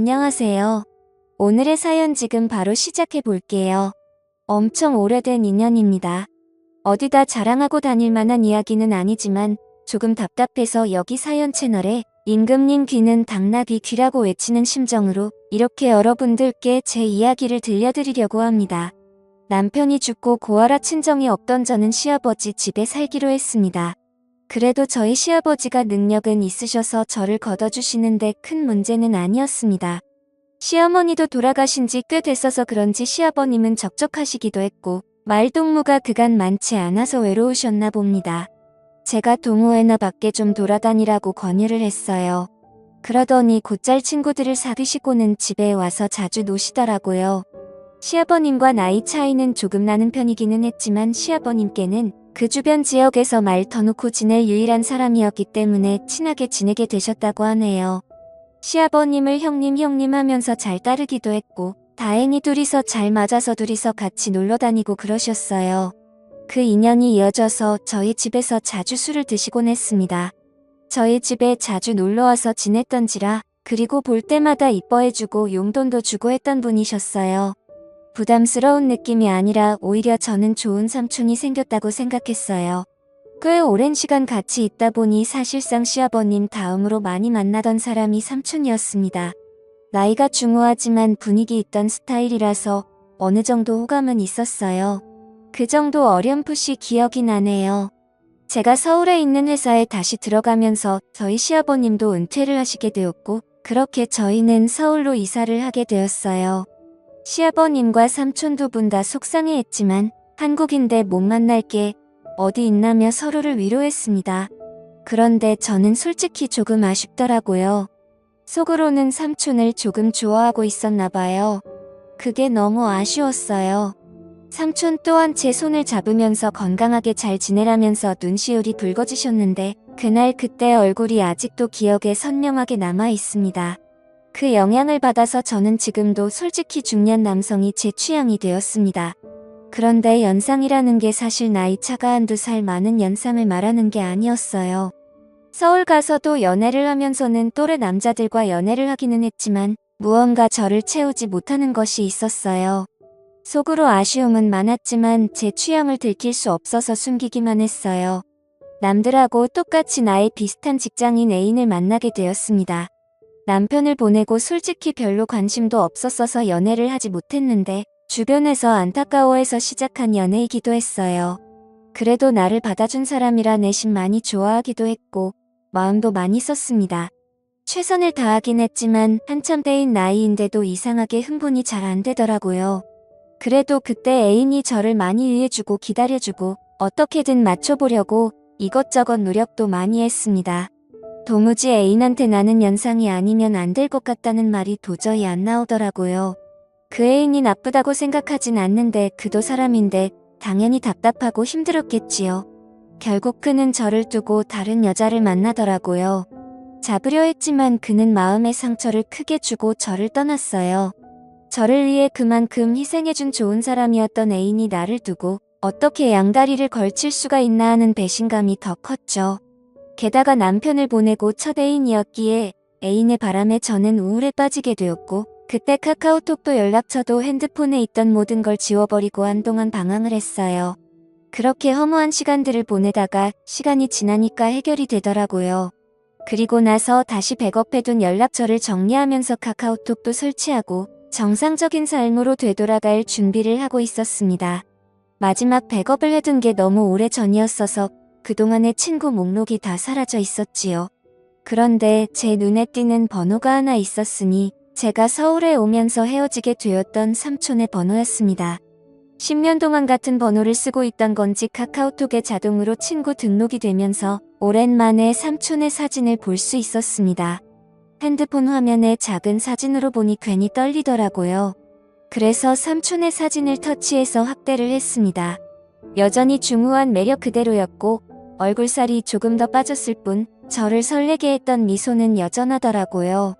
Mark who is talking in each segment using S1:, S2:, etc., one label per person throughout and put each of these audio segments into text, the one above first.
S1: 안녕하세요. 오늘의 사연 지금 바로 시작해 볼게요. 엄청 오래된 인연입니다. 어디다 자랑하고 다닐 만한 이야기는 아니지만 조금 답답해서 여기 사연 채널에 임금님 귀는 당나귀 귀라고 외치는 심정으로 이렇게 여러분들께 제 이야기를 들려드리려고 합니다. 남편이 죽고 고아라 친정이 없던 저는 시아버지 집에 살기로 했습니다. 그래도 저희 시아버지가 능력은 있으셔서 저를 걷어주시는데 큰 문제는 아니었습니다. 시어머니도 돌아가신 지 꽤 됐어서 그런지 시아버님은 적적하시기도 했고 말동무가 그간 많지 않아서 외로우셨나 봅니다. 제가 동호회나 밖에 좀 돌아다니라고 권유를 했어요. 그러더니 곧잘 친구들을 사귀시고는 집에 와서 자주 노시더라고요. 시아버님과 나이 차이는 조금 나는 편이기는 했지만 시아버님께는 그 주변 지역에서 말 터놓고 지낼 유일한 사람이었기 때문에 친하게 지내게 되셨다고 하네요. 시아버님을 형님 하면서 잘 따르기도 했고 다행히 둘이서 잘 맞아서 둘이서 같이 놀러 다니고 그러셨어요. 그 인연이 이어져서 저희 집에서 자주 술을 드시곤 했습니다. 저희 집에 자주 놀러와서 지냈던지라 그리고 볼 때마다 이뻐해주고 용돈도 주고 했던 분이셨어요. 부담스러운 느낌이 아니라 오히려 저는 좋은 삼촌이 생겼다고 생각했어요. 꽤 오랜 시간 같이 있다 보니 사실상 시아버님 다음으로 많이 만나던 사람이 삼촌이었습니다. 나이가 중후하지만 분위기 있던 스타일이라서 어느 정도 호감은 있었어요. 그 정도 어렴풋이 기억이 나네요. 제가 서울에 있는 회사에 다시 들어가면서 저희 시아버님도 은퇴를 하시게 되었고 그렇게 저희는 서울로 이사를 하게 되었어요. 시아버님과 삼촌 두 분 다 속상해했지만 한국인데 못 만날 게 어디 있나며 서로를 위로했습니다. 그런데 저는 솔직히 조금 아쉽더라고요. 속으로는 삼촌을 조금 좋아하고 있었나 봐요. 그게 너무 아쉬웠어요. 삼촌 또한 제 손을 잡으면서 건강하게 잘 지내라면서 눈시울이 붉어지셨는데 그날 그때 얼굴이 아직도 기억에 선명하게 남아 있습니다. 그 영향을 받아서 저는 지금도 솔직히 중년 남성이 제 취향이 되었습니다. 그런데 연상이라는 게 사실 나이 차가 한두 살 많은 연상을 말하는 게 아니었어요. 서울 가서도 연애를 하면서는 또래 남자들과 연애를 하기는 했지만 무언가 저를 채우지 못하는 것이 있었어요. 속으로 아쉬움은 많았지만 제 취향을 들킬 수 없어서 숨기기만 했어요. 남들하고 똑같이 나이 비슷한 직장인 애인을 만나게 되었습니다. 남편을 보내고 솔직히 별로 관심도 없었어서 연애를 하지 못했는데 주변에서 안타까워해서 시작한 연애이기도 했어요. 그래도 나를 받아준 사람이라 내심 많이 좋아하기도 했고 마음도 많이 썼습니다. 최선을 다하긴 했지만 한참 때인 나이인데도 이상하게 흥분이 잘 안 되더라고요. 그래도 그때 애인이 저를 많이 위해주고 기다려주고 어떻게든 맞춰보려고 이것저것 노력도 많이 했습니다. 도무지 애인한테 나는 연상이 아니면 안 될 것 같다는 말이 도저히 안 나오더라고요. 그 애인이 나쁘다고 생각하진 않는데 그도 사람인데 당연히 답답하고 힘들었겠지요. 결국 그는 저를 두고 다른 여자를 만나더라고요. 잡으려 했지만 그는 마음의 상처를 크게 주고 저를 떠났어요. 저를 위해 그만큼 희생해준 좋은 사람이었던 애인이 나를 두고 어떻게 양다리를 걸칠 수가 있나 하는 배신감이 더 컸죠. 게다가 남편을 보내고 첫 애인이었기에 애인의 바람에 저는 우울에 빠지게 되었고 그때 카카오톡도 연락처도 핸드폰에 있던 모든 걸 지워버리고 한동안 방황을 했어요. 그렇게 허무한 시간들을 보내다가 시간이 지나니까 해결이 되더라고요. 그리고 나서 다시 백업해둔 연락처를 정리하면서 카카오톡도 설치하고 정상적인 삶으로 되돌아갈 준비를 하고 있었습니다. 마지막 백업을 해둔 게 너무 오래 전이었어서 그동안의 친구 목록이 다 사라져 있었지요. 그런데 제 눈에 띄는 번호가 하나 있었으니 제가 서울에 오면서 헤어지게 되었던 삼촌의 번호였습니다. 10년 동안 같은 번호를 쓰고 있던 건지 카카오톡에 자동으로 친구 등록이 되면서 오랜만에 삼촌의 사진을 볼 수 있었습니다. 핸드폰 화면에 작은 사진으로 보니 괜히 떨리더라고요. 그래서 삼촌의 사진을 터치해서 확대를 했습니다. 여전히 중후한 매력 그대로였고 얼굴살이 조금 더 빠졌을 뿐 저를 설레게 했던 미소는 여전하더라고요.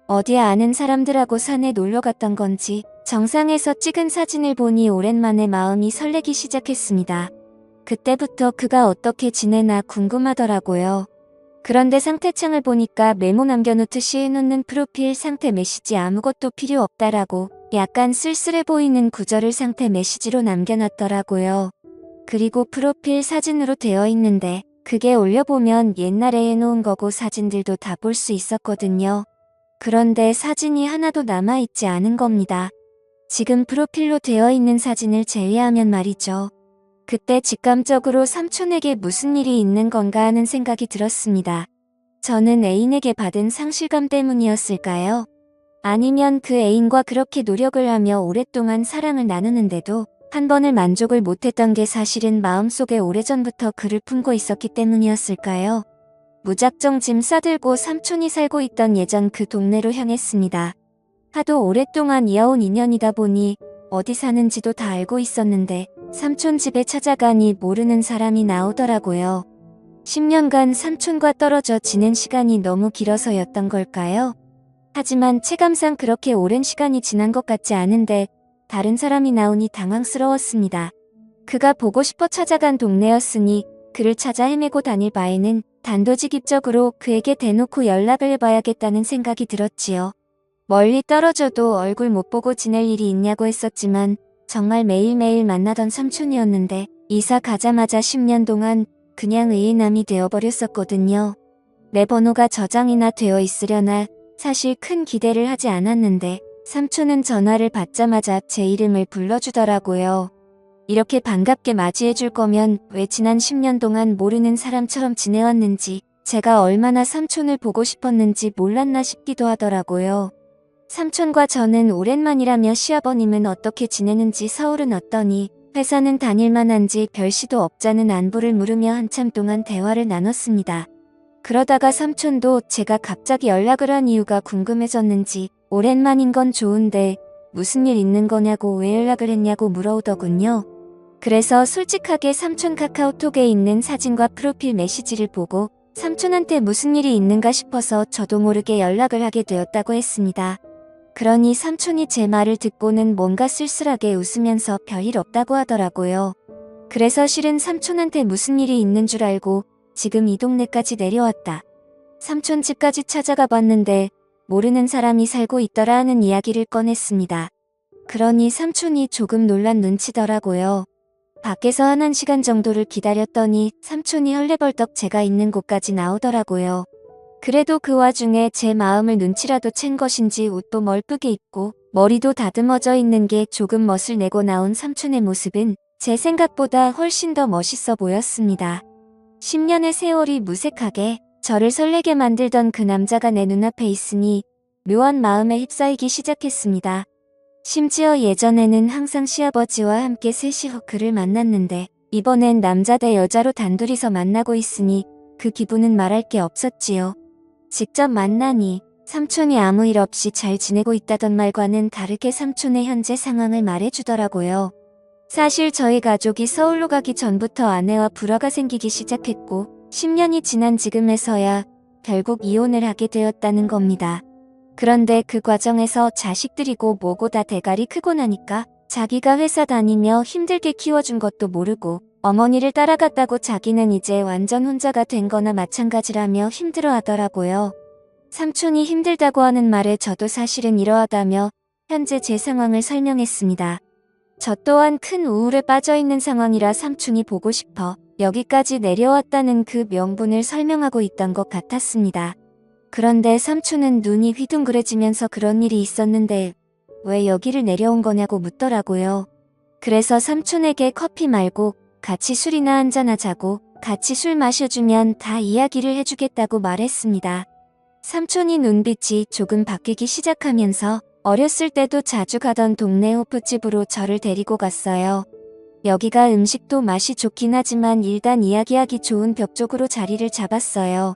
S1: 어디 아는 사람들하고 산에 놀러 갔던 건지 정상에서 찍은 사진을 보니 오랜만에 마음이 설레기 시작했습니다. 그때부터 그가 어떻게 지내나 궁금하더라고요. 그런데 상태창을 보니까 메모 남겨놓듯이 해놓는 프로필 상태 메시지 아무것도 필요 없다라고 약간 쓸쓸해 보이는 구절을 상태 메시지로 남겨놨더라고요. 그리고 프로필 사진으로 되어 있는데 그게 올려보면 옛날에 해놓은 거고 사진들도 다 볼 수 있었거든요. 그런데 사진이 하나도 남아있지 않은 겁니다. 지금 프로필로 되어 있는 사진을 제외하면 말이죠. 그때 직감적으로 삼촌에게 무슨 일이 있는 건가 하는 생각이 들었습니다. 저는 애인에게 받은 상실감 때문이었을까요? 아니면 그 애인과 그렇게 노력을 하며 오랫동안 사랑을 나누는데도 한 번을 만족을 못했던 게 사실은 마음속에 오래전부터 그를 품고 있었기 때문이었을까요? 무작정 짐 싸들고 삼촌이 살고 있던 예전 그 동네로 향했습니다. 하도 오랫동안 이어온 인연이다 보니 어디 사는지도 다 알고 있었는데 삼촌 집에 찾아가니 모르는 사람이 나오더라고요. 10년간 삼촌과 떨어져 지낸 시간이 너무 길어서였던 걸까요? 하지만 체감상 그렇게 오랜 시간이 지난 것 같지 않은데 다른 사람이 나오니 당황스러웠습니다. 그가 보고 싶어 찾아간 동네였으니 그를 찾아 헤매고 다닐 바에는 단도직입적으로 그에게 대놓고 연락을 해봐야겠다는 생각이 들었지요. 멀리 떨어져도 얼굴 못 보고 지낼 일이 있냐고 했었지만 정말 매일매일 만나던 삼촌이었는데 이사 가자마자 10년 동안 그냥 의인남이 되어버렸었거든요. 내 번호가 저장이나 되어 있으려나 사실 큰 기대를 하지 않았는데 삼촌은 전화를 받자마자 제 이름을 불러주더라고요. 이렇게 반갑게 맞이해줄 거면 왜 지난 10년 동안 모르는 사람처럼 지내왔는지 제가 얼마나 삼촌을 보고 싶었는지 몰랐나 싶기도 하더라고요. 삼촌과 저는 오랜만이라며 시아버님은 어떻게 지내는지 서울은 어떠니 회사는 다닐만한지 별시도 없자는 안부를 물으며 한참 동안 대화를 나눴습니다. 그러다가 삼촌도 제가 갑자기 연락을 한 이유가 궁금해졌는지 오랜만인 건 좋은데 무슨 일 있는 거냐고 왜 연락을 했냐고 물어오더군요. 그래서 솔직하게 삼촌 카카오톡에 있는 사진과 프로필 메시지를 보고 삼촌한테 무슨 일이 있는가 싶어서 저도 모르게 연락을 하게 되었다고 했습니다. 그러니 삼촌이 제 말을 듣고는 뭔가 쓸쓸하게 웃으면서 별일 없다고 하더라고요. 그래서 실은 삼촌한테 무슨 일이 있는 줄 알고 지금 이 동네까지 내려왔다. 삼촌 집까지 찾아가 봤는데 모르는 사람이 살고 있더라 하는 이야기를 꺼냈습니다. 그러니 삼촌이 조금 놀란 눈치더라고요. 밖에서 한 1시간 정도를 기다렸더니 삼촌이 헐레벌떡 제가 있는 곳까지 나오더라고요. 그래도 그 와중에 제 마음을 눈치라도 챈 것인지 옷도 멀쁘게 입고 머리도 다듬어져 있는 게 조금 멋을 내고 나온 삼촌의 모습은 제 생각보다 훨씬 더 멋있어 보였습니다. 10년의 세월이 무색하게 저를 설레게 만들던 그 남자가 내 눈앞에 있으니 묘한 마음에 휩싸이기 시작했습니다. 심지어 예전에는 항상 시아버지와 함께 셋이 그를 만났는데 이번엔 남자 대 여자로 단둘이서 만나고 있으니 그 기분은 말할 게 없었지요. 직접 만나니 삼촌이 아무 일 없이 잘 지내고 있다던 말과는 다르게 삼촌의 현재 상황을 말해주더라고요. 사실 저희 가족이 서울로 가기 전부터 아내와 불화가 생기기 시작했고 10년이 지난 지금에서야 결국 이혼을 하게 되었다는 겁니다. 그런데 그 과정에서 자식들이고 뭐고 다 대가리 크고 나니까 자기가 회사 다니며 힘들게 키워준 것도 모르고 어머니를 따라갔다고 자기는 이제 완전 혼자가 된 거나 마찬가지라며 힘들어 하더라고요. 삼촌이 힘들다고 하는 말에 저도 사실은 이러하다며 현재 제 상황을 설명했습니다. 저 또한 큰 우울에 빠져있는 상황이라 삼촌이 보고 싶어 여기까지 내려왔다는 그 명분을 설명하고 있던 것 같았습니다. 그런데 삼촌은 눈이 휘둥그레지면서 그런 일이 있었는데 왜 여기를 내려온 거냐고 묻더라고요. 그래서 삼촌에게 커피 말고 같이 술이나 한잔하자고 같이 술 마셔주면 다 이야기를 해주겠다고 말했습니다. 삼촌이 눈빛이 조금 바뀌기 시작하면서 어렸을 때도 자주 가던 동네 호프집으로 저를 데리고 갔어요. 여기가 음식도 맛이 좋긴 하지만 일단 이야기하기 좋은 벽 쪽으로 자리를 잡았어요.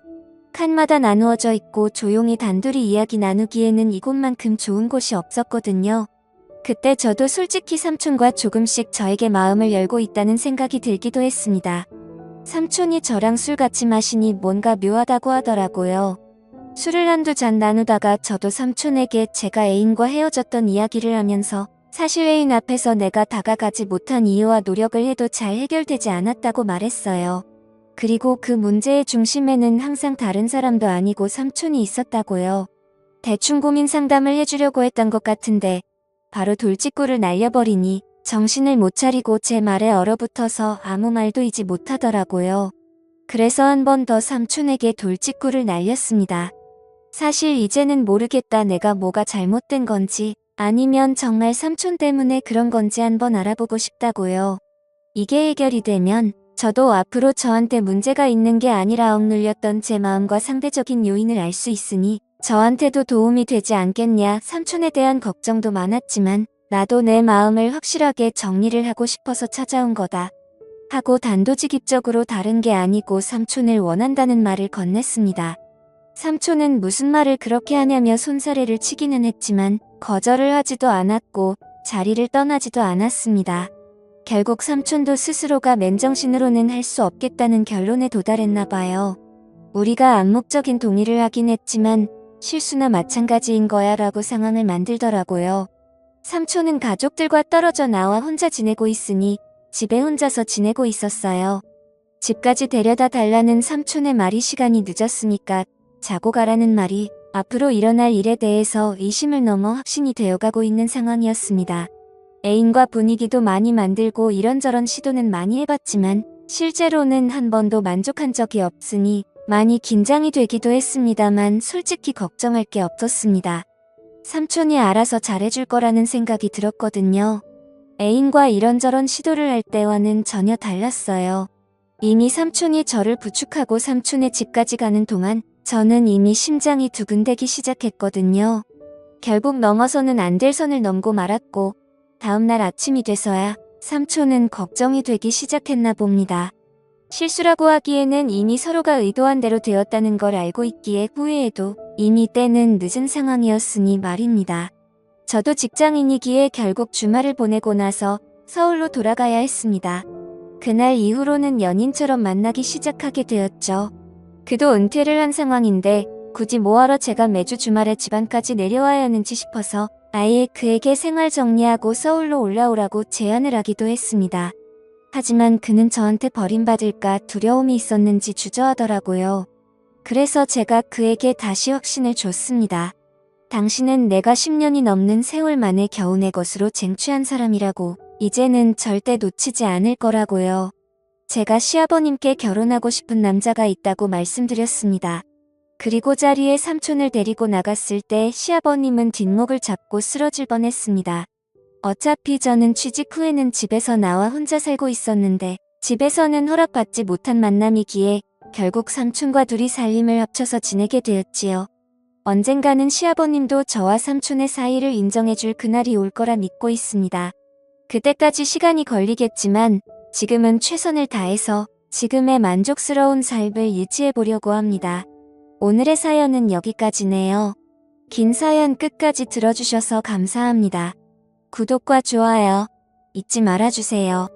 S1: 칸마다 나누어져 있고 조용히 단둘이 이야기 나누기에는 이곳만큼 좋은 곳이 없었거든요. 그때 저도 솔직히 삼촌과 조금씩 저에게 마음을 열고 있다는 생각이 들기도 했습니다. 삼촌이 저랑 술 같이 마시니 뭔가 묘하다고 하더라고요. 술을 한두 잔 나누다가 저도 삼촌에게 제가 애인과 헤어졌던 이야기를 하면서 사실 애인 앞에서 내가 다가가지 못한 이유와 노력을 해도 잘 해결되지 않았다고 말했어요. 그리고 그 문제의 중심에는 항상 다른 사람도 아니고 삼촌이 있었다고요. 대충 고민 상담을 해주려고 했던 것 같은데 바로 돌직구를 날려버리니 정신을 못 차리고 제 말에 얼어붙어서 아무 말도 이지 못하더라고요. 그래서 한 번 더 삼촌에게 돌직구를 날렸습니다. 사실 이제는 모르겠다, 내가 뭐가 잘못된 건지 아니면 정말 삼촌 때문에 그런 건지 한번 알아보고 싶다고요. 이게 해결이 되면 저도 앞으로 저한테 문제가 있는 게 아니라 억눌렸던 제 마음과 상대적인 요인을 알 수 있으니 저한테도 도움이 되지 않겠냐. 삼촌에 대한 걱정도 많았지만 나도 내 마음을 확실하게 정리를 하고 싶어서 찾아온 거다 하고 단도직입적으로 다른 게 아니고 삼촌을 원한다는 말을 건넸습니다. 삼촌은 무슨 말을 그렇게 하냐며 손사래를 치기는 했지만 거절을 하지도 않았고 자리를 떠나지도 않았습니다. 결국 삼촌도 스스로가 맨정신으로는 할 수 없겠다는 결론에 도달했나 봐요. 우리가 암묵적인 동의를 하긴 했지만 실수나 마찬가지인 거야 라고 상황을 만들더라고요. 삼촌은 가족들과 떨어져 나와 혼자 지내고 있으니 집에 혼자서 지내고 있었어요. 집까지 데려다 달라는 삼촌의 말이 시간이 늦었으니까 자고 가라는 말이 앞으로 일어날 일에 대해서 의심을 넘어 확신이 되어가고 있는 상황이었습니다. 애인과 분위기도 많이 만들고 이런저런 시도는 많이 해봤지만 실제로는 한 번도 만족한 적이 없으니 많이 긴장이 되기도 했습니다만 솔직히 걱정할 게 없었습니다. 삼촌이 알아서 잘해줄 거라는 생각이 들었거든요. 애인과 이런저런 시도를 할 때와는 전혀 달랐어요. 이미 삼촌이 저를 부축하고 삼촌의 집까지 가는 동안 저는 이미 심장이 두근대기 시작했거든요. 결국 넘어서는 안 될 선을 넘고 말았고 다음날 아침이 돼서야 삼촌은 걱정이 되기 시작했나 봅니다. 실수라고 하기에는 이미 서로가 의도한 대로 되었다는 걸 알고 있기에 후회해도 이미 때는 늦은 상황이었으니 말입니다. 저도 직장인이기에 결국 주말을 보내고 나서 서울로 돌아가야 했습니다. 그날 이후로는 연인처럼 만나기 시작하게 되었죠. 그도 은퇴를 한 상황인데 굳이 뭐하러 제가 매주 주말에 집안까지 내려와야 하는지 싶어서 아예 그에게 생활 정리하고 서울로 올라오라고 제안을 하기도 했습니다. 하지만 그는 저한테 버림받을까 두려움이 있었는지 주저하더라고요. 그래서 제가 그에게 다시 확신을 줬습니다. 당신은 내가 10년이 넘는 세월 만에 겨우 내 것으로 쟁취한 사람이라고 이제는 절대 놓치지 않을 거라고요. 제가 시아버님께 결혼하고 싶은 남자가 있다고 말씀드렸습니다. 그리고 자리에 삼촌을 데리고 나갔을 때 시아버님은 뒷목을 잡고 쓰러질 뻔했습니다. 어차피 저는 취직 후에는 집에서 나와 혼자 살고 있었는데 집에서는 허락받지 못한 만남이기에 결국 삼촌과 둘이 살림을 합쳐서 지내게 되었지요. 언젠가는 시아버님도 저와 삼촌의 사이를 인정해줄 그날이 올 거라 믿고 있습니다. 그때까지 시간이 걸리겠지만 지금은 최선을 다해서 지금의 만족스러운 삶을 유지해보려고 합니다. 오늘의 사연은 여기까지네요. 긴 사연 끝까지 들어주셔서 감사합니다. 구독과 좋아요 잊지 말아주세요.